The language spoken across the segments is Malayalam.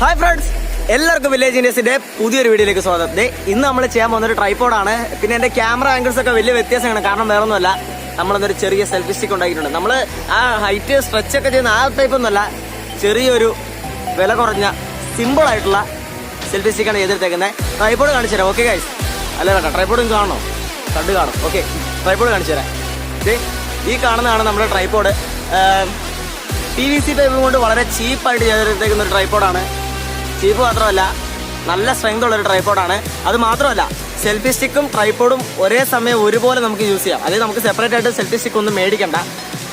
ഹായ് ഫ്രണ്ട്സ്, എല്ലാവർക്കും വില്ലേജ് ഇന്ത്യസിന്റെ പുതിയൊരു വീഡിയോയിലേക്ക് സ്വാഗതം. ഇന്ന് നമ്മൾ ചെയ്യാൻ പോകുന്നൊരു ട്രൈപോഡാണ്. പിന്നെ എന്റെ ക്യാമറ ആംഗിൾസ് ഒക്കെ വലിയ വ്യത്യാസമാണ്. കാരണം വേറെ ഒന്നുമല്ല, നമ്മളൊരു ചെറിയ സെൽഫി സ്റ്റിക്ക് ഉണ്ടാക്കിയിട്ടുണ്ട്. നമ്മൾ ആ ഹൈറ്റ് സ്ട്രെച്ച് ഒക്കെ ചെയ്യുന്ന ആ ടൈപ്പ് ഒന്നുമല്ല, ചെറിയൊരു വില കുറഞ്ഞ സിമ്പിൾ ആയിട്ടുള്ള സെൽഫി സ്റ്റിക്കാണ് ചെയ്തെടുത്തേക്കുന്നത്. ട്രൈപോഡ് കാണിച്ചു തരാം. ഓക്കെ ഗൈസ്, അല്ല കേട്ടോ, ട്രൈപോഡ് കാണണോ? കണ്ട് കാണും. ഓക്കെ, ട്രൈപോഡ് കാണിച്ചു തരാം. ഈ കാണുന്നതാണ് നമ്മുടെ ട്രൈപോഡ്. PVC പൈപ്പ് കൊണ്ട് വളരെ ചീപ്പായിട്ട് ചെയ്തെടുത്തേക്കുന്ന ഒരു ട്രൈപോഡാണ്. ചീപ്പ് മാത്രമല്ല, നല്ല സ്ട്രെങ്ത് ഉള്ളൊരു ട്രൈപോഡാണ്. അത് മാത്രമല്ല, സെൽഫി സ്റ്റിക്കും ട്രൈപോഡും ഒരേ സമയം ഒരുപോലെ നമുക്ക് യൂസ് ചെയ്യാം. അതായത് നമുക്ക് സെപ്പറേറ്റ് ആയിട്ട് സെൽഫി സ്റ്റിക്ക് ഒന്നും മേടിക്കണ്ട.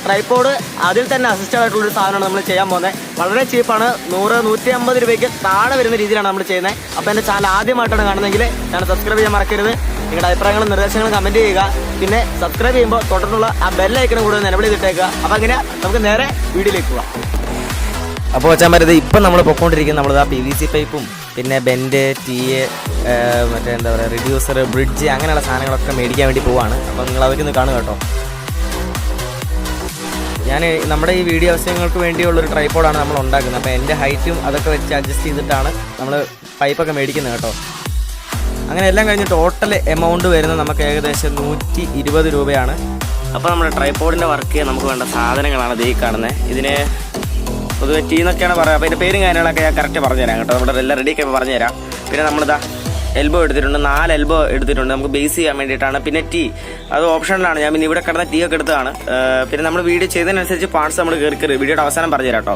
ട്രൈപോഡ് അതിൽ തന്നെ അസിസ്റ്റഡ് ആയിട്ടുള്ളൊരു സാധനമാണ് നമ്മൾ ചെയ്യാൻ പോകുന്നത്. വളരെ ചീപ്പാണ്. 100-150 രൂപയ്ക്ക് താഴെ വരുന്ന രീതിയിലാണ് നമ്മൾ ചെയ്യുന്നത്. അപ്പോൾ എൻ്റെ ചാനൽ ആദ്യമായിട്ടാണ് കാണുന്നതെങ്കിൽ ചാനൽ സബ്സ്ക്രൈബ് ചെയ്യാൻ മറക്കരുത്. നിങ്ങളുടെ അഭിപ്രായങ്ങളും നിർദ്ദേശങ്ങളും കമൻറ്റ് ചെയ്യുക. പിന്നെ സബ്സ്ക്രൈബ് ചെയ്യുമ്പോൾ തുടർന്നുള്ള ആ ബെല്ലൈക്കണും കൂടെ നിലവിളി കിട്ടേക്കുക. അപ്പോൾ അങ്ങനെ നമുക്ക് നേരെ വീഡിയോയിലേക്ക് പോകാം. അപ്പോൾ വെച്ചാൽ മരുത് ഇപ്പം നമ്മൾ പൊയ്ക്കൊണ്ടിരിക്കുന്നത് നമ്മൾ ആ PVC പൈപ്പും പിന്നെ ബെൻഡ് TA മറ്റേ എന്താ പറയുക റിഡ്യൂസർ ബ്രിഡ്ജ് അങ്ങനെയുള്ള സാധനങ്ങളൊക്കെ മേടിക്കാൻ വേണ്ടി പോവാണ്. അപ്പോൾ നിങ്ങൾ അതൊക്കെ ഒന്ന് കാണുക കേട്ടോ. ഞാൻ നമ്മുടെ ഈ വീഡിയോ ആവശ്യങ്ങൾക്ക് വേണ്ടിയുള്ളൊരു ട്രൈപോഡാണ് നമ്മൾ ഉണ്ടാക്കുന്നത്. അപ്പോൾ എൻ്റെ ഹൈറ്റും അതൊക്കെ വെച്ച് അഡ്ജസ്റ്റ് ചെയ്തിട്ടാണ് നമ്മൾ പൈപ്പൊക്കെ മേടിക്കുന്നത് കേട്ടോ. അങ്ങനെ എല്ലാം കഴിഞ്ഞ് ടോട്ടൽ എമൗണ്ട് വരുന്നത് നമുക്ക് ഏകദേശം 120 രൂപയാണ്. അപ്പോൾ നമ്മുടെ ട്രൈപോഡിൻ്റെ വർക്ക് നമുക്ക് വേണ്ട സാധനങ്ങളാണ് ഇത് ഈ കാണുന്നത്. ഇതിന് പൊതുവെ ടീ എന്നൊക്കെയാണ് പറയുക. അപ്പോൾ ഇതിൻ്റെ പേരും കാര്യങ്ങളൊക്കെ ഞാൻ കറക്റ്റ് പറഞ്ഞുതരാം കേട്ടോ. ഇവിടെ എല്ലാം റെഡിയൊക്കെ പറഞ്ഞുതരാം. പിന്നെ നമ്മളിതാ എൽബോ എടുത്തിട്ടുണ്ട്, 4 എൽബോ എടുത്തിട്ടുണ്ട് നമുക്ക് ബേസ് ചെയ്യാൻ വേണ്ടിയിട്ടാണ്. പിന്നെ ടീ അത് ഓപ്ഷനിലാണ്. ഞാൻ പിന്നെ ഇവിടെ കിടന്ന ടീ ഒക്കെ എടുത്തതാണ്. പിന്നെ നമ്മൾ വീഡിയോ ചെയ്തതിനനുസരിച്ച് പാർട്സ് നമ്മൾ കയറി വീഡിയോയുടെ അവസാനം പറഞ്ഞുതരാം കേട്ടോ.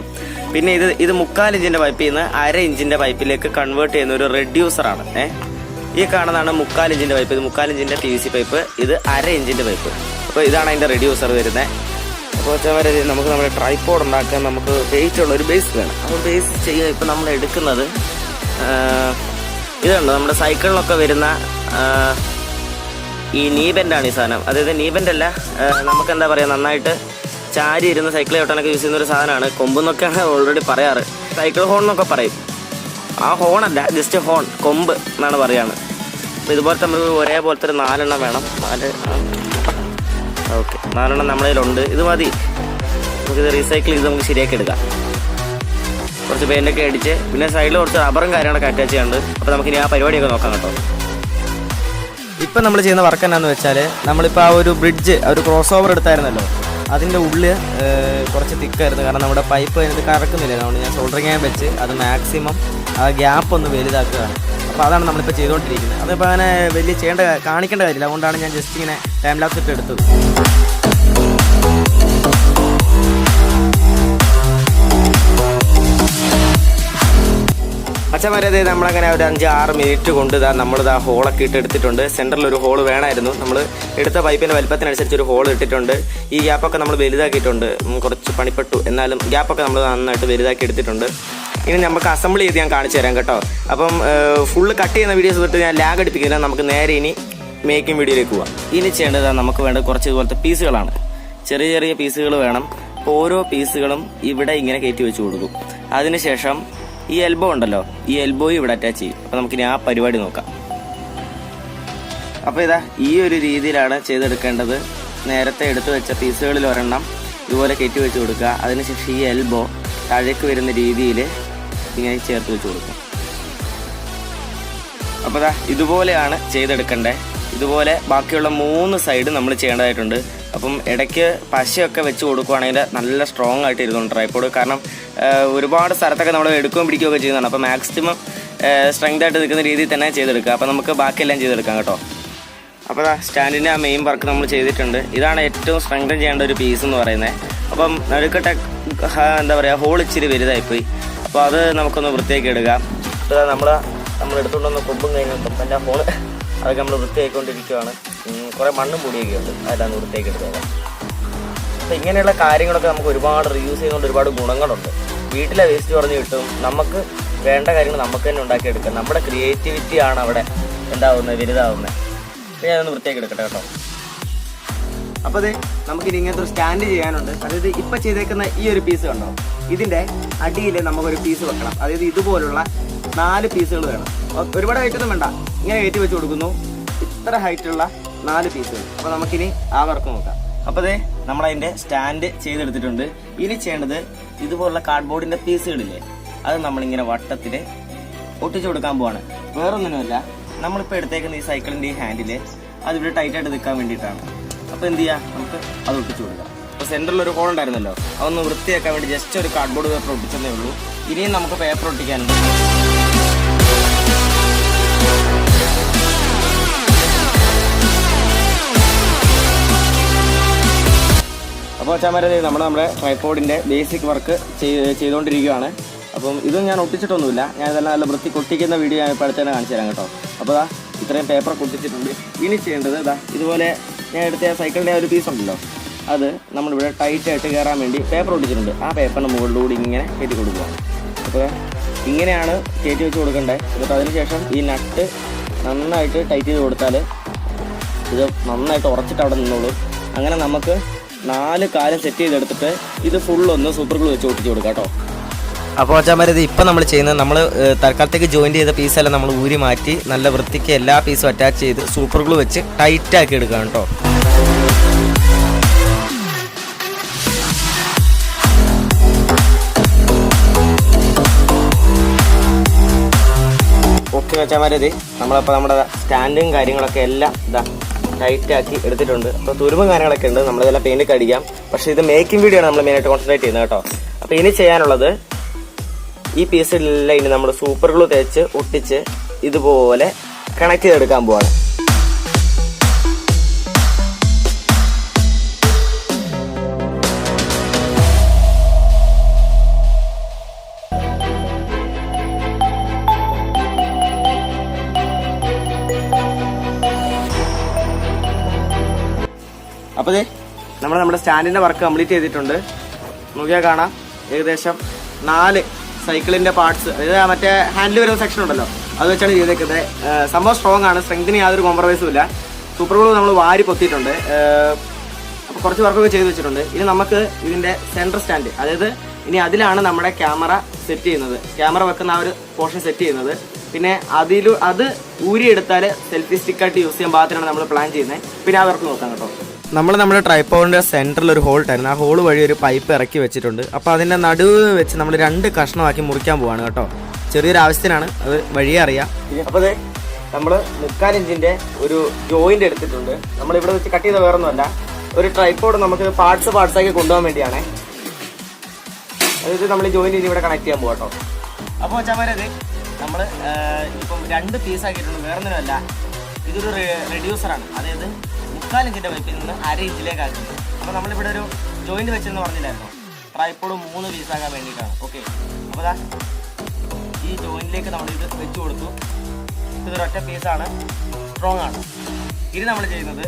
പിന്നെ ഇത് 3/4 ഇഞ്ചിൻ്റെ പൈപ്പിൽ നിന്ന് 1/2 ഇഞ്ചിൻ്റെ പൈപ്പിലേക്ക് കൺവേർട്ട് ചെയ്യുന്ന ഒരു റെഡ്യൂസറാണ്. ഈ കാണുന്നതാണ് 3/4 ഇഞ്ചിൻ്റെ പൈപ്പ്. ഇത് 3/4 ഇഞ്ചിൻ്റെ PVC പൈപ്പ്. ഇത് 1/2 ഇഞ്ചിൻ്റെ പൈപ്പ്. അപ്പോൾ ഇതാണ് അതിൻ്റെ റെഡ്യൂസർ വരുന്നത്. അപ്പോൾ വെച്ചാൽ നമുക്ക് നമ്മുടെ ട്രൈപോഡ് ഉണ്ടാക്കാൻ നമുക്ക് വെയിറ്റ് ഉള്ള ഒരു ബേസ് വേണം. അപ്പോൾ ബേസ് ചെയ്യുക ഇപ്പം നമ്മൾ എടുക്കുന്നത് ഇതുണ്ട്. നമ്മുടെ സൈക്കിളിലൊക്കെ വരുന്ന ഈ നീബെൻഡാണ് ഈ സാധനം. അതായത് നീബെൻഡല്ല, നമുക്കെന്താ പറയുക, നന്നായിട്ട് ചാരി ഇരുന്ന് സൈക്കിൾ ചവിട്ടാനൊക്കെ യൂസ് ചെയ്യുന്ന ഒരു സാധനമാണ്. കൊമ്പെന്നൊക്കെയാണ് ഓൾറെഡി പറയാറ്. സൈക്കിൾ ഹോൺ എന്നൊക്കെ പറയും. ആ ഹോണല്ല, ജസ്റ്റ് ഹോൺ, കൊമ്പ് എന്നാണ് പറയാണ്. അപ്പോൾ ഇതുപോലത്തെ നമുക്ക് ഒരേപോലത്തെ ഒരു 4 എണ്ണം വേണം. 4 ഓക്കെ, 4 എണ്ണം നമ്മുടെ കയ്യിലുണ്ട്. ഇത് മതി. നമുക്കിത് റീസൈക്കിൾ ചെയ്ത് നമുക്ക് ശരിയാക്കി എടുക്കാം. കുറച്ച് പെയിൻ്റൊക്കെ അടിച്ച് പിന്നെ സൈഡിൽ കുറച്ച് റബ്ബറും കാര്യങ്ങളൊക്കെ അറ്റാച്ച് ചെയ്യാനുണ്ട്. അപ്പോൾ നമുക്കിനി ആ പരിപാടിയൊക്കെ നോക്കാം കേട്ടോ. ഇപ്പം നമ്മൾ ചെയ്യുന്ന വർക്ക് എന്നാന്ന് വെച്ചാൽ, നമ്മളിപ്പോൾ ആ ഒരു ബ്രിഡ്ജ് ഒരു ക്രോസ് ഓവർ എടുത്തായിരുന്നല്ലോ, അതിൻ്റെ ഉള്ളിൽ കുറച്ച് തിക്കായിരുന്നു. കാരണം നമ്മുടെ പൈപ്പ് അതിനകത്ത് കറക്കുന്നില്ല. അതുകൊണ്ട് ഞാൻ സോൾഡറിങ് ചെയ്യാൻ വെച്ച് അത് മാക്സിമം ആ ഗ്യാപ്പ് ഒന്ന് വലുതാക്കുകയാണ്. അപ്പോൾ അതാണ് നമ്മളിപ്പോൾ ചെയ്തുകൊണ്ടിരിക്കുന്നത്. അതിപ്പോൾ അങ്ങനെ വലിയ കാണിക്കേണ്ട കാര്യമില്ല. അതുകൊണ്ടാണ് ഞാൻ ജസ്റ്റ് ഇങ്ങനെ ടൈം ലാപ്സ് ഇട്ട് എടുത്തത്. അച്ഛന്മാരത് നമ്മളങ്ങനെ ഒരു 5-6 മിനിറ്റ് കൊണ്ട് നമ്മളിത് ആ ഹോളൊക്കെ ഇട്ട് എടുത്തിട്ടുണ്ട്. സെൻറ്ററിൽ ഒരു ഹോൾ വേണമായിരുന്നു. നമ്മൾ എടുത്ത പൈപ്പിൻ്റെ വലിപ്പത്തിനനുസരിച്ച് ഒരു ഹോൾ ഇട്ടിട്ടുണ്ട്. ഈ ഗ്യാപ്പൊക്കെ നമ്മൾ വലുതാക്കിയിട്ടുണ്ട്. കുറച്ച് പണിപ്പെട്ടു, എന്നാലും ഗ്യാപ്പൊക്കെ നമ്മൾ നന്നായിട്ട് വലുതാക്കി എടുത്തിട്ടുണ്ട്. ഇനി നമുക്ക് അസംബിൾ ചെയ്ത് ഞാൻ കാണിച്ചു തരാം കേട്ടോ. അപ്പം ഫുള്ള് കട്ട് ചെയ്യുന്ന വീഡിയോസ് തൊട്ട് ഞാൻ ലാഗ് അടിപ്പിക്കുന്നില്ല. നമുക്ക് നേരെ ഇനി മേക്കിംഗ് വീഡിയോയിലേക്ക് പോവാം. ഇനി ചെയ്യേണ്ടത് നമുക്ക് വേണ്ടത് കുറച്ച് ഇതുപോലത്തെ പീസുകളാണ്. ചെറിയ ചെറിയ പീസുകൾ വേണം. അപ്പോൾ ഓരോ പീസുകളും ഇവിടെ ഇങ്ങനെ കയറ്റി വെച്ച് കൊടുക്കും. അതിനുശേഷം ഈ എൽബോ ഉണ്ടല്ലോ, ഈ എൽബോയും ഇവിടെ അറ്റാച്ച് ചെയ്യും. അപ്പോൾ നമുക്കിനി ആ പരിപാടി നോക്കാം. അപ്പോൾ ഇതാ ഈ ഒരു രീതിയിലാണ് ചെയ്തെടുക്കേണ്ടത്. നേരത്തെ എടുത്തു വെച്ച പീസുകളിൽ ഒരെണ്ണം ഇതുപോലെ കയറ്റി വെച്ച് കൊടുക്കുക. അതിനുശേഷം ഈ എൽബോ താഴേക്ക് വരുന്ന രീതിയിൽ ഇങ്ങനെ ചേർത്ത് വെച്ച് കൊടുക്കുക. അപ്പോൾ ഇതാ ഇതുപോലെയാണ് ചെയ്തെടുക്കേണ്ടത്. ഇതുപോലെ ബാക്കിയുള്ള 3 സൈഡ് നമ്മൾ ചെയ്യേണ്ടതായിട്ടുണ്ട്. അപ്പം ഇടയ്ക്ക് പശയൊക്കെ വെച്ച് കൊടുക്കുകയാണെങ്കിൽ നല്ല സ്ട്രോങ് ആയിട്ട് ഇരുന്നുണ്ട് ട്രൈപോഡ്. കാരണം ഒരുപാട് സ്ഥലത്തൊക്കെ നമ്മൾ എടുക്കുകയും പിടിക്കുകയൊക്കെ ചെയ്യുന്നതാണ്. അപ്പോൾ മാക്സിമം സ്ട്രെങ്ത് ആയിട്ട് നിൽക്കുന്ന രീതിയിൽ തന്നെ ചെയ്തെടുക്കുക. അപ്പോൾ നമുക്ക് ബാക്കിയെല്ലാം ചെയ്തെടുക്കാം കേട്ടോ. അപ്പോൾ സ്റ്റാൻഡിൻ്റെ ആ മെയിൻ വർക്ക് നമ്മൾ ചെയ്തിട്ടുണ്ട്. ഇതാണ് ഏറ്റവും സ്ട്രെങ്തൻ ചെയ്യേണ്ട ഒരു പീസ് എന്ന് പറയുന്നത്. അപ്പം നടുക്കട്ടെ എന്താ പറയുക, ഹോൾ ഇച്ചിരി വലുതായിപ്പോയി. അപ്പോൾ അത് നമുക്കൊന്ന് വൃത്തിയാക്കി എടുക്കാം. നമ്മൾ എടുത്തുകൊണ്ടൊന്ന് കൊമ്പും കഴിഞ്ഞും കൊമ്പൻ്റെ ഹോള് അതൊക്കെ നമ്മൾ വൃത്തിയായിക്കൊണ്ടിരിക്കുകയാണ്. കുറേ മണ്ണും പൊടിയൊക്കെ ഉണ്ട്, അതെല്ലാം വൃത്തിയാക്കി എടുത്തേക്കാം. അപ്പോൾ ഇങ്ങനെയുള്ള കാര്യങ്ങളൊക്കെ നമുക്ക് ഒരുപാട് റീയൂസ് ചെയ്യുന്നതുകൊണ്ട് ഒരുപാട് ഗുണങ്ങളുണ്ട്. വീട്ടിലെ വേസ്റ്റ് കുറഞ്ഞ് കിട്ടും. നമുക്ക് വേണ്ട കാര്യങ്ങൾ നമുക്ക് തന്നെ ഉണ്ടാക്കിയെടുക്കാം. നമ്മുടെ ക്രിയേറ്റിവിറ്റിയാണ് അവിടെ വലുതാവുന്നത്. അപ്പോൾ ഞാനൊന്ന് വൃത്തിയാക്കി എടുക്കട്ടെ കേട്ടോ. അപ്പോൾ അത് നമുക്കിനി ഇങ്ങനത്തെ ഒരു സ്റ്റാൻഡ് ചെയ്യാനുണ്ട്. അതായത് ഇപ്പം ചെയ്തേക്കുന്ന ഈ ഒരു പീസ് കണ്ടോ, ഇതിൻ്റെ അടിയിൽ നമുക്കൊരു പീസ് വെക്കണം. അതായത് ഇതുപോലുള്ള 4 പീസുകൾ വേണം. ഒരുപാട് ഹൈറ്റൊന്നും വേണ്ട, ഇങ്ങനെ കയറ്റി വെച്ച് കൊടുക്കുന്നു. ഇത്ര ഹൈറ്റുള്ള 4 പീസുകൾ. അപ്പോൾ നമുക്കിനി ആ വർക്ക് നോക്കാം. അപ്പോൾ നമ്മളതിൻ്റെ സ്റ്റാൻഡ് ചെയ്തെടുത്തിട്ടുണ്ട്. ഇനി ചെയ്യേണ്ടത് ഇതുപോലുള്ള കാർഡ്ബോർഡിൻ്റെ പീസുകളില്ലേ, അത് നമ്മളിങ്ങനെ വട്ടത്തിൽ ഒട്ടിച്ചു കൊടുക്കാൻ പോവാണ്. വേറൊന്നിനുമല്ല, നമ്മളിപ്പോൾ എടുത്തേക്കുന്ന ഈ സൈക്കിളിൻ്റെ ഈ ഹാൻഡിൽ അതിവിടെ ടൈറ്റായിട്ട് നിൽക്കാൻ വേണ്ടിയിട്ടാണ്. അപ്പോൾ എന്ത് ചെയ്യുക, നമുക്ക് അത് ഒട്ടിച്ചു കൊടുക്കാം. അപ്പോൾ സെൻറ്ററിലൊരു ഹോൾ ഉണ്ടായിരുന്നല്ലോ, അതൊന്ന് വൃത്തിയാക്കാൻ വേണ്ടി ജസ്റ്റ് ഒരു കാർഡ്ബോർഡ് പേപ്പർ ഒട്ടിച്ചതേ ഉള്ളൂ. ഇനിയും നമുക്ക് പേപ്പർ ഒട്ടിക്കാനുണ്ട്. അപ്പോൾ ചാമര നമ്മുടെ ട്രൈപോഡിൻ്റെ ബേസിക് വർക്ക് ചെയ്തുകൊണ്ടിരിക്കുകയാണ്. അപ്പം ഇതും ഞാൻ ഒട്ടിച്ചിട്ടൊന്നുമില്ല, ഞാൻ ഇതെല്ലാം നല്ല വൃത്തി ഒട്ടിക്കുന്ന വീഡിയോ ഞാൻ ഇപ്പോൾ അടുത്ത് തന്നെ കാണിച്ചു തരാം കേട്ടോ. അപ്പോൾ ഇത്രയും പേപ്പർ ഒട്ടിച്ചിട്ടുണ്ട്. ഇനി ചെയ്യേണ്ടത് ഇതുപോലെ ഞാൻ എടുത്ത സൈക്കിളിൻ്റെ ഒരു പീസ് ഉണ്ടല്ലോ, അത് നമ്മളിവിടെ ടൈറ്റായിട്ട് കയറാൻ വേണ്ടി പേപ്പർ ഒട്ടിച്ചിട്ടുണ്ട്. ആ പേപ്പറിൻ്റെ മുകളിലൂടെ ഇങ്ങനെ കയറ്റി കൊടുക്കുകയാണ്. അപ്പോൾ ഇങ്ങനെയാണ് കയറ്റി വെച്ച് കൊടുക്കേണ്ടത്. എന്നിട്ട് അതിനുശേഷം ഈ നട്ട് നന്നായിട്ട് ടൈറ്റ് ചെയ്ത് കൊടുത്താൽ ഇത് നന്നായിട്ട് ഉറച്ചിട്ട് അവിടെ നിന്നോളൂ. അങ്ങനെ നമുക്ക് 4 കാലം സെറ്റ് ചെയ്തെടുത്തിട്ട് ഇത് ഫുള്ളൊന്ന് സൂപ്പർ ഗ്ലൂ വെച്ച് ഒട്ടിച്ച് കൊടുക്കാം കേട്ടോ. അപ്പോൾ അച്ഛന്മാർ ഇത് ഇപ്പം നമ്മൾ ചെയ്യുന്നത്, നമ്മൾ തൽക്കാലത്തേക്ക് ജോയിൻറ്റ് ചെയ്ത പീസെല്ലാം നമ്മൾ ഊരി മാറ്റി നല്ല വൃത്തിക്ക് എല്ലാ പീസും അറ്റാച്ച് ചെയ്ത് സൂപ്പർ ഗ്ലൂ വെച്ച് ടൈറ്റാക്കി എടുക്കാം കേട്ടോ. ഓക്കെ അച്ഛന്മാരത് നമ്മളപ്പോൾ നമ്മുടെ സ്റ്റാൻഡും കാര്യങ്ങളൊക്കെ എല്ലാം ടൈറ്റാക്കി എടുത്തിട്ടുണ്ട്. അപ്പോൾ തുരുമ്പും കാര്യങ്ങളൊക്കെ ഉണ്ട്, നമ്മളിതെല്ലാം പെയിൻ്റൊക്കെ അടിക്കാം. പക്ഷേ ഇത് മേക്കിംഗ് വീഡിയോ ആണ് നമ്മൾ മെയിനായിട്ട് കോൺസെൻട്രേറ്റ് ചെയ്യുന്നത് കേട്ടോ. അപ്പോൾ ഇനി ചെയ്യാനുള്ളത്, ഈ പീസിലെല്ലാം ഇനി നമ്മൾ സൂപ്പർ ഗ്ലൂ തേച്ച് ഒട്ടിച്ച് ഇതുപോലെ കണക്ട് ചെയ്തെടുക്കാൻ പോവാണ്. അപ്പോൾ നമ്മുടെ സ്റ്റാൻഡിൻ്റെ വർക്ക് കംപ്ലീറ്റ് ചെയ്തിട്ടുണ്ട്. നോക്കിയാൽ കാണാം ഏകദേശം 4 സൈക്കിളിൻ്റെ പാർട്സ്, അതായത് മറ്റേ ഹാൻഡിൽ വരുന്ന സെക്ഷൻ ഉണ്ടല്ലോ, അത് വെച്ചാണ് ചെയ്തേക്കുന്നത്. സംഭവം സ്ട്രോങ് ആണ്, സ്ട്രെങ്തിന് യാതൊരു കോംപ്രമൈസും ഇല്ല. സൂപ്പർ ഗ്ലൂ നമ്മൾ വാരി പൊത്തിയിട്ടുണ്ട്. അപ്പോൾ കുറച്ച് വർക്കൊക്കെ ചെയ്ത് വെച്ചിട്ടുണ്ട്. ഇനി നമുക്ക് ഇതിൻ്റെ സെൻറ്റർ സ്റ്റാൻഡ്, അതായത് ഇനി അതിലാണ് നമ്മുടെ ക്യാമറ സെറ്റ് ചെയ്യുന്നത്, ക്യാമറ വെക്കുന്ന ആ ഒരു പോർഷൻ സെറ്റ് ചെയ്യുന്നത്. പിന്നെ അത് ഊരിയെടുത്താൽ സെൽഫി സ്റ്റിക്കായിട്ട് യൂസ് ചെയ്യാൻ പാകത്തിനാണ് നമ്മൾ പ്ലാൻ ചെയ്യുന്നത്. പിന്നെ ആ വർക്ക് നോക്കാം കേട്ടോ. നമ്മുടെ ട്രൈപോഡിൻ്റെ സെൻറ്ററിൽ ഒരു ഹോൾ ആയിരുന്നു, ആ ഹോൾ വഴി ഒരു പൈപ്പ് ഇറക്കി വെച്ചിട്ടുണ്ട്. അപ്പോൾ അതിൻ്റെ നടുവ് വെച്ച് നമ്മൾ 2 കഷ്ണമാക്കി മുറിക്കാൻ പോവാണ് കേട്ടോ. ചെറിയൊരു ആവശ്യത്തിനാണ്, അത് വഴിയേ അറിയാം. അപ്പോൾ നമ്മൾ 3/4 ഇഞ്ചിൻ്റെ ഒരു ജോയിൻ്റ് എടുത്തിട്ടുണ്ട്. നമ്മളിവിടെ വെച്ച് കട്ട് ചെയ്ത വേറൊന്നുമല്ല, ഒരു ട്രൈപോഡ് നമുക്ക് പാർട്സാക്കി കൊണ്ടുപോകാൻ വേണ്ടിയാണ്. അതായത് നമ്മൾ ജോയിൻ്റ് ഇനി ഇവിടെ കണക്ട് ചെയ്യാൻ പോകാം കേട്ടോ. അപ്പോൾ ചമരത് നമ്മൾ ഇപ്പം 2 പീസാക്കിയിട്ടുണ്ട്, വേറൊന്നുമല്ല, ഇതൊരു റെഡ്യൂസറാണ്. അതായത് 3/4 ഇഞ്ചിൻ്റെ പൈപ്പിൽ നിന്ന് 1/2 ഇഞ്ചിലേക്ക് ആക്കുന്നത്. അപ്പോൾ നമ്മളിവിടെ ഒരു ജോയിൻറ്റ് വെച്ചെന്ന് പറഞ്ഞില്ലായിരുന്നു, ട്രൈപോഡ് 3 പീസാക്കാൻ വേണ്ടിയിട്ടാണ്. ഓക്കെ, അപ്പോൾ ഈ ജോയിൻറ്റിലേക്ക് നമ്മളിത് വെച്ച് കൊടുത്തു. ഇതൊരൊറ്റ പീസാണ്, സ്ട്രോങ് ആണ്. ഇനി നമ്മൾ ചെയ്യുന്നത്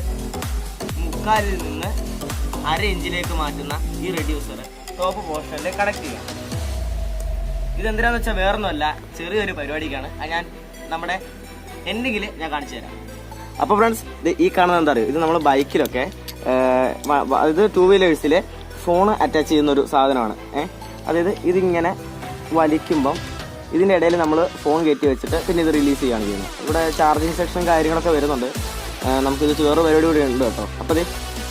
3/4 നിന്ന് 1/2 ഇഞ്ചിലേക്ക് മാറ്റുന്ന ഈ റെഡ്യൂസർ ടോപ്പ് പോർഷനിൽ കണക്ട് ചെയ്യാം. ഇതെന്തിനാന്ന് വെച്ചാൽ വേറൊന്നുമല്ല, ചെറിയൊരു പരിപാടിക്കാണ്. അത് ഞാൻ നമ്മുടെ എൻഡിങ്ങിൽ ഞാൻ കാണിച്ചു തരാം. അപ്പോൾ ഫ്രണ്ട്സ്, ഈ കാണുന്നത് എന്താ പറയുക, ഇത് നമ്മൾ ബൈക്കിലൊക്കെ, ഇത് 2 വീലേഴ്സിൽ ഫോൺ അറ്റാച്ച് ചെയ്യുന്നൊരു സാധനമാണ്. അതായത് ഇതിങ്ങനെ വലിക്കുമ്പം ഇതിൻ്റെ ഇടയിൽ നമ്മൾ ഫോൺ കയറ്റി വെച്ചിട്ട് പിന്നെ ഇത് റിലീസ് ചെയ്യുകയാണ് ചെയ്യുന്നത്. ഇവിടെ ചാർജിങ് സെക്ഷൻ കാര്യങ്ങളൊക്കെ വരുന്നുണ്ട്. നമുക്കിത് വേറെ പരിപാടി കൂടി ഉണ്ട് കേട്ടോ. അപ്പോൾ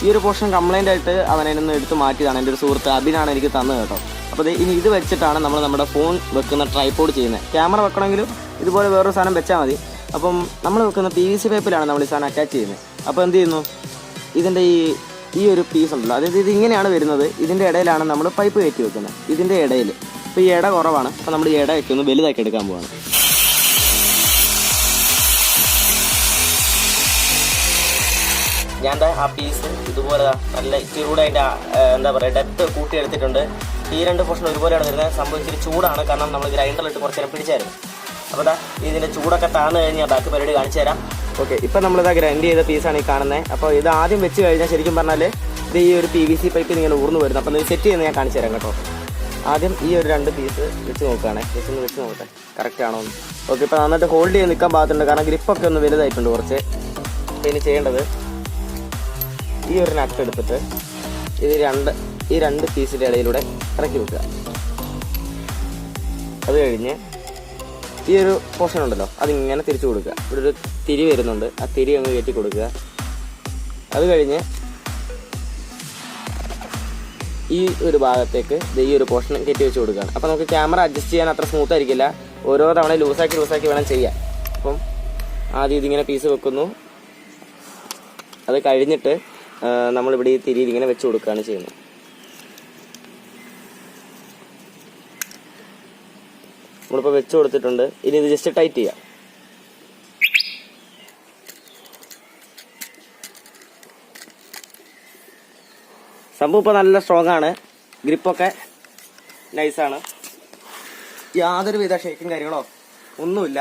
ഈ ഒരു പോർഷൻ കംപ്ലൈൻ്റ് ആയിട്ട് അവനൊന്ന് എടുത്ത് മാറ്റിയതാണ്. എൻ്റെ ഒരു സുഹൃത്ത് അബിനാണ് എനിക്ക് തന്നത് കേട്ടോ. അപ്പോൾ ഇനി ഇത് വെച്ചിട്ടാണ് നമ്മൾ നമ്മുടെ ഫോൺ വെക്കുന്ന ട്രൈപോഡ് ചെയ്യുന്നത്. ക്യാമറ വെക്കണമെങ്കിലും ഇതുപോലെ വേറൊരു സാധനം വെച്ചാൽ മതി. അപ്പം നമ്മൾ വെക്കുന്ന PVC പൈപ്പിലാണ് നമ്മൾ ഈ സാധനം അറ്റാച്ച് ചെയ്യുന്നത്. അപ്പോൾ എന്ത് ചെയ്യുന്നു, ഇതിൻ്റെ ഈ ഒരു പീസ് ഉണ്ടല്ലോ, അതായത് ഇതിങ്ങനെയാണ് വരുന്നത്. ഇതിൻ്റെ ഇടയിലാണ് നമ്മൾ പൈപ്പ് കയറ്റി വെക്കുന്നത്, ഇതിൻ്റെ ഇടയിൽ. അപ്പോൾ ഈ ഇട കുറവാണ്, അപ്പോൾ നമ്മൾ ഈ ഇടയൊക്കെ ഒന്ന് വലുതാക്കി എടുക്കാൻ പോവാണ്. ഞാൻ ആ പീസ് ഇതുപോലെ നല്ല ഇച്ചിരി കൂടെ അതിൻ്റെ എന്താ പറയുക ഡെപ്ത് കൂട്ടിയെടുത്തിട്ടുണ്ട്. ഈ 2 പോർഷൻ ഒരുപോലെയാണ് വരുന്നത്. സംഭവം ഇച്ചിരി ചൂടാണ്, കാരണം നമ്മൾ ഗ്രൈൻഡറിലിട്ട് കുറച്ച് നേരം പിടിച്ചായിരുന്നു. അപ്പോൾ ഇതിൻ്റെ ചൂടൊക്കെ താഴ്ന്നു കഴിഞ്ഞാൽ ബാക്കി പരിപാടി കാണിച്ചു തരാം. ഓക്കെ, ഇപ്പം നമ്മളിതാ ഗ്രൈൻഡ് ചെയ്ത പീസാണ് ഈ കാണുന്നത്. അപ്പോൾ ഇത് ആദ്യം വെച്ച് കഴിഞ്ഞാൽ ശരിക്കും പറഞ്ഞാൽ ഇത് ഈ ഒരു PVC പൈപ്പിൽ ഇങ്ങനെ ഊർന്നു വരുന്നത്. അപ്പോൾ ഇത് സെറ്റ് ചെയ്യുന്നത് ഞാൻ കാണിച്ചു തരാം കേട്ടോ. ആദ്യം ഈ ഒരു 2 പീസ് വെച്ച് നോക്കുകയാണേ, വെച്ച് നോക്കട്ടെ കറക്റ്റ് ആണോ എന്ന്. ഓക്കെ, ഇപ്പോൾ നന്നായിട്ട് ഹോൾഡ് ചെയ്ത് നിൽക്കാൻ പാകത്തുണ്ട്, കാരണം ഗ്രിപ്പൊക്കെ ഒന്ന് വലുതായിട്ടുണ്ട് കുറച്ച്. ഇനി ചെയ്യേണ്ടത് ഈ ഒരു നട്ട് എടുത്തിട്ട് ഈ രണ്ട് പീസിൻ്റെ ഇടയിലൂടെ ഇറക്കി വെക്കുക. അത് കഴിഞ്ഞ് ഈ ഒരു പോർഷൻ ഉണ്ടല്ലോ അതിങ്ങനെ തിരിച്ചു കൊടുക്കുക. ഇവിടെ ഒരു തിരി വരുന്നുണ്ട്, ആ തിരി അങ്ങ് കയറ്റി കൊടുക്കുക. അത് കഴിഞ്ഞ് ഈ ഒരു ഭാഗത്തേക്ക് ഈ ഒരു പോർഷൻ കയറ്റി വെച്ച് കൊടുക്കുകയാണ്. അപ്പോൾ നമുക്ക് ക്യാമറ അഡ്ജസ്റ്റ് ചെയ്യാൻ അത്ര സ്മൂത്ത് ആയിരിക്കില്ല, ഓരോ തവണ ലൂസാക്കി വേണം ചെയ്യാൻ. അപ്പം ആദ്യം ഇതിങ്ങനെ പീസ് വെക്കുന്നു, അത് കഴിഞ്ഞിട്ട് നമ്മളിവിടെ ഈ തിരിയിൽ ഇങ്ങനെ വെച്ച് കൊടുക്കുകയാണ് ചെയ്യുന്നത്. നമ്മളിപ്പോൾ വെച്ച് കൊടുത്തിട്ടുണ്ട്. ഇനി ഇത് ജസ്റ്റ് ടൈറ്റ് ചെയ്യാം. സംഭവം ഇപ്പോൾ നല്ല സ്ട്രോങ് ആണ്, ഗ്രിപ്പൊക്കെ നൈസാണ്, യാതൊരു വിധ ഷേക്കും കാര്യങ്ങളോ ഒന്നുമില്ല.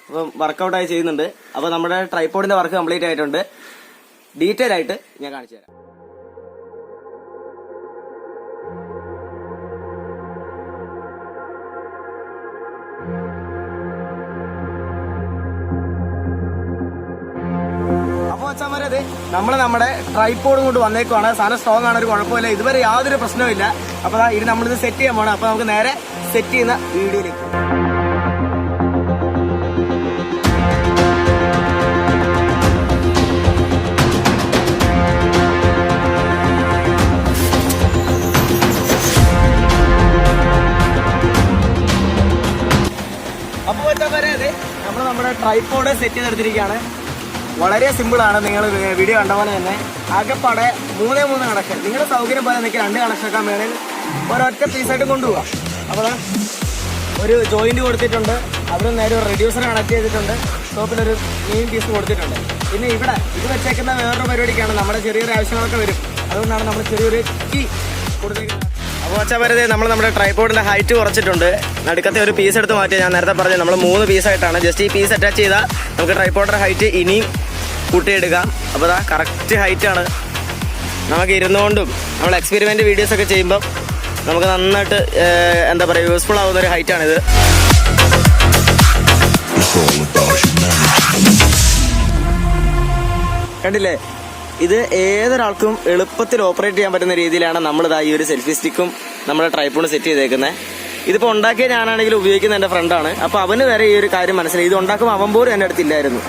അപ്പം വർക്കൗട്ടായി ചെയ്യുന്നുണ്ട്. അപ്പോൾ നമ്മുടെ ട്രൈപോഡിൻ്റെ വർക്ക് കംപ്ലീറ്റ് ആയിട്ടുണ്ട്. ഡീറ്റെയിൽ ആയിട്ട് ഞാൻ കാണിച്ചു തരാം. നമ്മൾ നമ്മുടെ ട്രൈപോഡും കൊണ്ട് വന്നേക്കുവാണ്. സാധനം സ്ട്രോങ് ആണ്, ഒരു കുഴപ്പമില്ല, ഇതുവരെ യാതൊരു പ്രശ്നവുമില്ല. അപ്പോൾ ഇത് നമ്മളിത് സെറ്റ് ചെയ്യാൻ പോകണം. അപ്പോൾ നമുക്ക് നേരെ സെറ്റ് ചെയ്യുന്ന വീഡിയോയിലേക്ക്. അപ്പോൾ നമ്മൾ നമ്മുടെ ട്രൈപോഡ് സെറ്റ് ചെയ്തെടുത്തിരിക്കുകയാണ്. വളരെ സിമ്പിളാണ്. നിങ്ങൾ വീഡിയോ കണ്ട പോലെ തന്നെ ആകെപ്പാടെ 3 കണക്ഷൻ. നിങ്ങളുടെ സൗകര്യം പോലെ നിങ്ങൾക്ക് 2 കണക്ഷനൊക്കെ വേണമെങ്കിൽ ഒരൊറ്റ പീസായിട്ട് കൊണ്ടുപോകാം. അപ്പോൾ ഒരു ജോയിന്റ് കൊടുത്തിട്ടുണ്ട്, അവിടെ നേരെ ഒരു റെഡ്യൂസർ കണക്ട് ചെയ്തിട്ടുണ്ട്, ടോപ്പിലൊരു മെയിൻ പീസ് കൊടുത്തിട്ടുണ്ട്. പിന്നെ ഇവിടെ ഇത് വെച്ചേക്കുന്ന വേറൊരു പരിപാടിക്കാണ്, നമ്മുടെ ചെറിയൊരു ആവശ്യങ്ങളൊക്കെ വരും, അതുകൊണ്ടാണ് നമ്മൾ ചെറിയൊരു കീ കൊടുത്തേക്കുന്നത്. അപ്പോൾ വെച്ചാൽ നമ്മുടെ ട്രൈപോഡിൻ്റെ ഹൈറ്റ് കുറച്ചിട്ടുണ്ട്. നടുക്കത്തെ ഒരു പീസ് എടുത്ത് മാറ്റിയാൽ ഞാൻ നേരത്തെ പറഞ്ഞു നമ്മൾ 3 പീസായിട്ടാണ്. ജസ്റ്റ് ഈ പീസ് അറ്റാച്ച് ചെയ്താൽ നമുക്ക് ട്രൈപോഡിൻ്റെ ഹൈറ്റ് ഇനിയും കൂട്ടിയെടുക്കാം. അപ്പോൾ അതാ കറക്റ്റ് ഹൈറ്റാണ്. നമുക്ക് ഇരുന്നുകൊണ്ടും നമ്മൾ എക്സ്പെരിമെൻ്റ് വീഡിയോസൊക്കെ ചെയ്യുമ്പം നമുക്ക് നന്നായിട്ട് എന്താ പറയുക യൂസ്ഫുൾ ആവുന്ന ഒരു ഹൈറ്റാണിത്. കണ്ടില്ലേ, ഇത് ഏതൊരാൾക്കും എളുപ്പത്തിൽ ഓപ്പറേറ്റ് ചെയ്യാൻ പറ്റുന്ന രീതിയിലാണ് നമ്മളിതാ ഈ ഒരു സെൽഫി സ്റ്റിക്കും നമ്മുടെ ട്രൈപോഡ് സെറ്റ് ചെയ്തേക്കുന്നത്. ഇതിപ്പോൾ ഉണ്ടാക്കിയ ഞാനാണെങ്കിൽ ഉപയോഗിക്കുന്ന എൻ്റെ ഫ്രണ്ടാണ്. അപ്പോൾ അവന് വരെ ഈ ഒരു കാര്യം മനസ്സിലായി. ഇത് ഉണ്ടാക്കുമ്പോൾ അവൻ പോലും എൻ്റെ അടുത്തില്ലായിരുന്നു.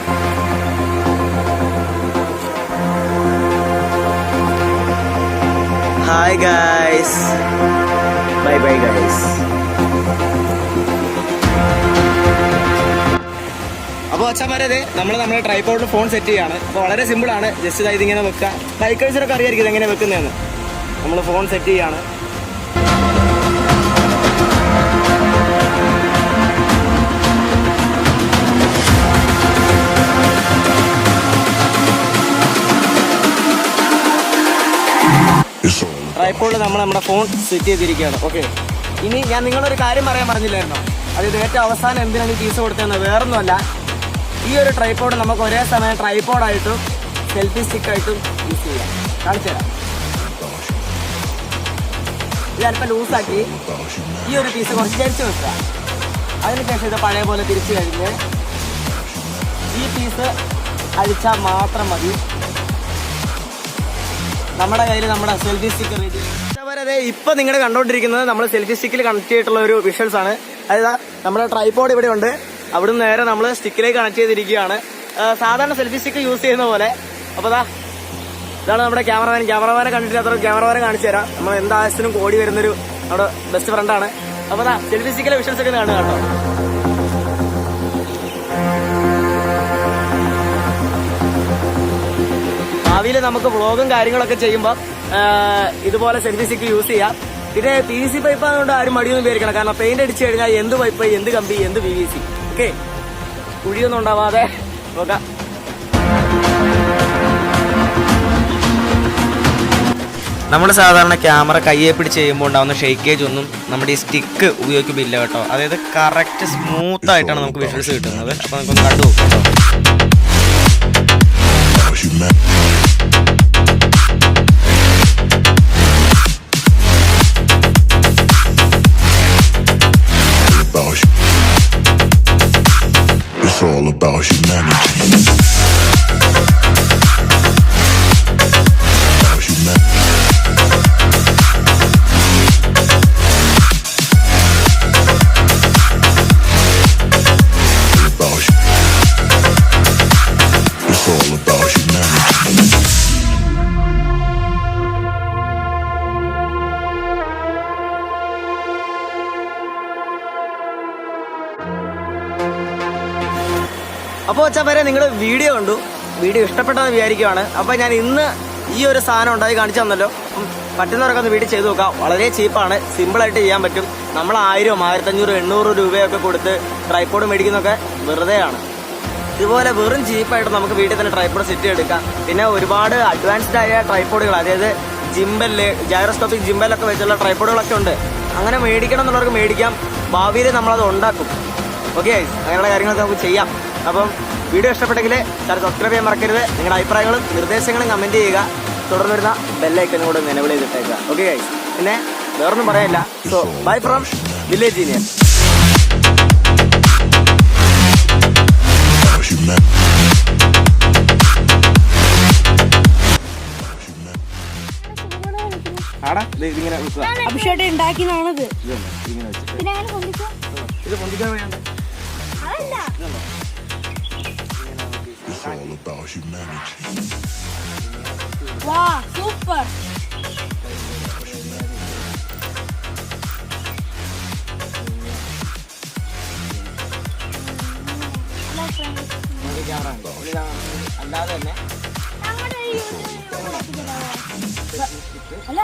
Hi guys, bye bye guys. അപ്പോൾ അച്ഛന്മാരത് നമ്മുടെ ട്രൈപോഡിൽ ഫോൺ സെറ്റ് ചെയ്യാണ്. അപ്പോൾ വളരെ സിമ്പിളാണ്. ജസ്റ്റ് ഇതിങ്ങനെ വെക്കുക. ബൈക്കേഴ്സിനൊക്കെ അറിയായിരിക്കും ഇതെങ്ങനെ വെക്കുന്നതെന്ന്. നമ്മൾ ഫോൺ സെറ്റ് ചെയ്യാണ്. ട്രൈപോഡിൽ നമ്മുടെ ഫോൺ സെറ്റ് ചെയ്തിരിക്കുകയാണ്. ഓക്കെ, ഇനി ഞാൻ നിങ്ങളൊരു കാര്യം പറയാൻ പറഞ്ഞില്ലായിരുന്നോ, അത് ഏറ്റവും അവസാനം എന്തിനാണ് ഈ പീസ് കൊടുത്തതെന്ന്. വേറൊന്നുമല്ല, ഈ ഒരു ട്രൈപോഡ് നമുക്ക് ഒരേ സമയം ട്രൈപോഡായിട്ടും സെൽഫി സ്റ്റിക്കായിട്ടും യൂസ് ചെയ്യാം. കാണിച്ചു തരാം. ഇത് അല്പം ലൂസാക്കി ഈ ഒരു പീസ് കുറച്ച് ചരിച്ച് വെക്കുക. അതിനുശേഷം ഇത് പഴയ പോലെ തിരിച്ചു കഴിഞ്ഞ് ഈ പീസ് അഴിച്ചാൽ മാത്രം മതി. നമ്മുടെ കയ്യിൽ നമ്മുടെ സെൽഫി സ്റ്റിക്ക് റെഡി. അതെ, ഇപ്പം നിങ്ങൾ കണ്ടുകൊണ്ടിരിക്കുന്നത് നമ്മൾ സെൽഫി സ്റ്റിക്കിൽ കണക്ട് ചെയ്തിട്ടുള്ള ഒരു വിഷ്വൽസ് ആണ്. അതായത് നമ്മുടെ ട്രൈപോഡ് ഇവിടെ ഉണ്ട്, അവിടുന്ന് നേരെ നമ്മൾ സ്റ്റിക്കിലേക്ക് കണക്ട് ചെയ്തിരിക്കുകയാണ്, സാധാരണ സെൽഫി സ്റ്റിക്ക് യൂസ് ചെയ്യുന്ന പോലെ. അപ്പോൾ ഇതാണ് നമ്മുടെ ക്യാമറമാനെ കണ്ടിട്ടില്ലാത്ത ക്യാമറമാനെ കാണിച്ചു തരാം. നമ്മൾ എന്താവശ്യത്തിനും ഓടി വരുന്നൊരു നമ്മുടെ ബെസ്റ്റ് ഫ്രണ്ടാണ്. അപ്പോൾ സെൽഫി സ്റ്റിക്കിലെ വിഷ്വൽസ് ഒക്കെ കാണുക കേട്ടോ. ഭാവിയിൽ നമുക്ക് വ്ളോഗും കാര്യങ്ങളൊക്കെ ചെയ്യുമ്പോൾ ഇതുപോലെ സെൽഫി സ്റ്റിക്ക് യൂസ് ചെയ്യാം. പിന്നെ PVC പൈപ്പ് അതുകൊണ്ട് ആരും മടിയൊന്നും പേരിക്കണം. കാരണം പെയിന്റ് അടിച്ചു കഴിഞ്ഞാൽ എന്ത് പൈപ്പ്, എന്ത് കമ്പി, എന്ത് PVC, ഓക്കെ, കുഴിയൊന്നും ഉണ്ടാവാതെ നോക്കാം. നമ്മൾ സാധാരണ ക്യാമറ കയ്യെ പിടിച്ച് ചെയ്യുമ്പോൾ ഉണ്ടാകുന്ന ഷെയ്ക്കേജ് ഒന്നും നമ്മുടെ ഈ സ്റ്റിക്ക് ഉപയോഗിക്കുമ്പോൾ ഇല്ല കേട്ടോ. അതായത് കറക്റ്റ് സ്മൂത്ത് ആയിട്ടാണ് നമുക്ക് വിഷ്വൽസ് കിട്ടുന്നത്. അപ്പോൾ നമുക്കൊന്ന് കണ്ടു നോക്കാം. It's all about humanity. It's all about humanity. അപ്പോൾ വെച്ചാൽ വരെ നിങ്ങൾ വീഡിയോ കണ്ടു, വീഡിയോ ഇഷ്ടപ്പെട്ടെന്ന് വിചാരിക്കുകയാണ്. അപ്പോൾ ഞാൻ ഇന്ന് ഈ ഒരു സാധനം ഉണ്ടായി കാണിച്ചു തന്നല്ലോ. പറ്റുന്നവരൊക്കെ ഒന്ന് വീഡിയോ ചെയ്ത് നോക്കാം. വളരെ ചീപ്പാണ്, സിമ്പിളായിട്ട് ചെയ്യാൻ പറ്റും. നമ്മൾ 1000, 1500, 800 രൂപയൊക്കെ കൊടുത്ത് ട്രൈപോഡ് മേടിക്കുന്നതൊക്കെ വെറുതെയാണ്. ഇതുപോലെ വെറും ചീപ്പായിട്ട് നമുക്ക് വീട്ടിൽ തന്നെ ട്രൈപോഡ് സെറ്റ് ചെയ്തെടുക്കാം. പിന്നെ ഒരുപാട് അഡ്വാൻസ്ഡ് ആയ ട്രൈപോഡുകൾ, അതായത് ജിംബല്, ജൈറോസ്കോപ്പിക് ജിംബലൊക്കെ വെച്ചുള്ള ട്രൈപോഡുകളൊക്കെ ഉണ്ട്. അങ്ങനെ മേടിക്കണം എന്നുള്ളവർക്ക് മേടിക്കാം. ഭാവിയിൽ നമ്മളത് ഉണ്ടാക്കും. ഓക്കെ, അങ്ങനെയുള്ള കാര്യങ്ങളൊക്കെ നമുക്ക് ചെയ്യാം. അപ്പം വീഡിയോ ഇഷ്ടപ്പെട്ടെങ്കിൽ സബ്സ്ക്രൈബ് ചെയ്യാൻ മറക്കരുത്. നിങ്ങളുടെ അഭിപ്രായങ്ങളും നിർദ്ദേശങ്ങളും കമൻറ്റ് ചെയ്യുക. തുടർന്ന് വരുന്ന ബെല്ലൈക്കനും കൂടെ എനേബിൾ ചെയ്തിട്ടേക്കുക. ഓക്കെ ഗൈസ്, പിന്നെ വേറൊന്നും പറയാനില്ല. So bye from village Indian. അഭിഷേകം ഉണ്ടാക്കിയതാണത്. ഇത് പൊന്തിക്കാൻ വേണ്ട. It's all about humanity. വാ, സൂപ്പർ. അല്ലാതെ തന്നെ അല്ല,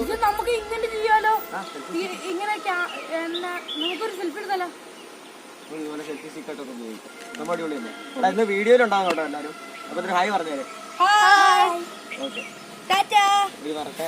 ഇത് നമുക്ക് ഇങ്ങനെ ചെയ്യാലോ. ഇങ്ങനെ നമുക്കൊരു സെൽഫി എടുത്താലോ. സെൽഫി സ്റ്റിക്കൊക്കെ ഉപയോഗിക്കും. നമ്മൾ അടിപൊളി തന്നെ. ഇന്ന് വീഡിയോയിലുണ്ടാകും കേട്ടോ എല്ലാവരും. അപ്പൊ ഹായ് പറഞ്ഞേരെ. ഹായ്. ഓക്കെ, ടാറ്റാ. ഇത് പറട്ടെ.